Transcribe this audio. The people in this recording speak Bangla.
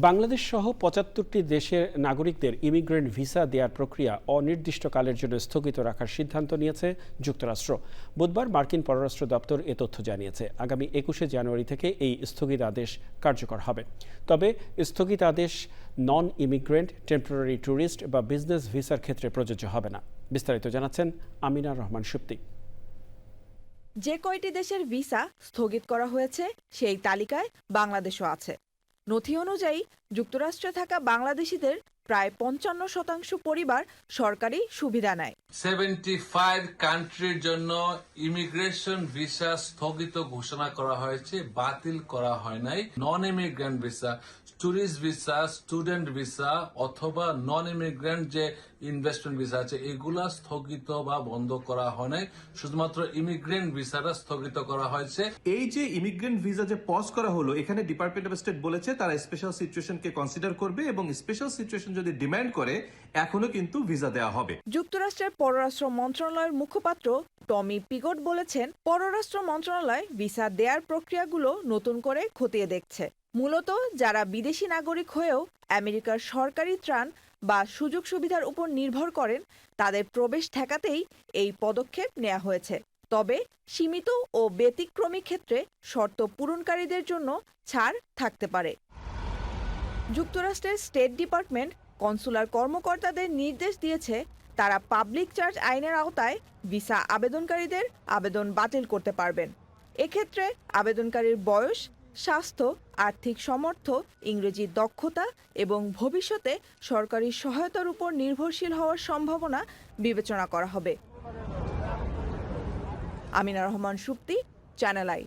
বাংলাদেশ সহ ৭৫টি দেশের নাগরিকদের ইমিগ্রেন্ট ভিসা দেওয়ার প্রক্রিয়া অনির্দিষ্টকালের জন্য স্থগিত রাখার সিদ্ধান্ত নিয়েছে যুক্তরাষ্ট্র। বুধবার মার্কিন পররাষ্ট্র দপ্তর এ তথ্য জানিয়েছে। আগামী ২১শে জানুয়ারি থেকে এই স্থগিতাদেশ কার্যকর হবে। তবে স্থগিতাদেশ নন ইমিগ্রেন্ট, টেম্পোরারি ট্যুরিস্ট বা বিজনেস ভিসার ক্ষেত্রে প্রযোজ্য হবে না। বিস্তারিত জানাচ্ছেন আমিনা রহমান সুপ্তি। যে কয়টি দেশের ভিসা স্থগিত করা হয়েছে সেই তালিকায় বাংলাদেশও আছে। নথি অনুযায়ী যুক্তরাষ্ট্রে থাকা বাংলাদেশিদের প্রায় ৫৫% পরিবার সরকারি সুবিধা নেয়। 75 কান্ট্রির জন্য ইমিগ্রেশন ভিসা স্থগিত ঘোষণা করা হয়েছে, বাতিল করা হয় নাই। Non immigrant visa, tourist visa, student visa অথবা নন ইমিগ্রেন্ট যে ইনভেস্টমেন্ট ভিসা আছে এগুলা স্থগিত বা বন্ধ করা হয় নাই। শুধুমাত্র ইমিগ্রেন্ট ভিসাটা স্থগিত করা হয়েছে। এই যে ইমিগ্রেন্ট ভিসা যে পজ করা হলো, এখানে ডিপার্টমেন্ট অফ স্টেট বলেছে তারা স্পেশাল সিচুয়েশনকে কনসিডার করবে এবং স্পেশাল সিচুয়েশন যদি ডিমান্ড করে এখনো কিন্তু ভিসা দেওয়া হবে। যুক্তরাষ্ট্রের পররাষ্ট্র মন্ত্রণালয়ের মুখপাত্র টমি পিগট বলেছেন, পররাষ্ট্র মন্ত্রণালয় ভিসা দেওয়ার প্রক্রিয়াগুলো নতুন করে খতিয়ে দেখছে। মূলত যারা বিদেশি নাগরিক হয়েও আমেরিকার সরকারি ত্রাণ বা সুযোগ সুবিধার উপর নির্ভর করেন তাদের প্রবেশ ঠেকাতেই এই পদক্ষেপ নেওয়া হয়েছে। তবে সীমিত ও ব্যতিক্রমী ক্ষেত্রে শর্ত পূরণকারীদের জন্য ছাড় থাকতে পারে। যুক্তরাষ্ট্রের স্টেট ডিপার্টমেন্ট কনসুলার কর্মকর্তাদের নির্দেশ দিয়েছে তারা পাবলিক চার্জ আইনের আওতায় ভিসা আবেদনকারীদের আবেদন বাতিল করতে পারবেন। এক্ষেত্রে আবেদনকারীর বয়স, স্বাস্থ্য, আর্থিক সামর্থ্য, ইংরেজি দক্ষতা এবং ভবিষ্যতে সরকারি সহায়তার উপর নির্ভরশীল হওয়ার সম্ভাবনা বিবেচনা করা হবে। Amina Rahman Supti, channel I.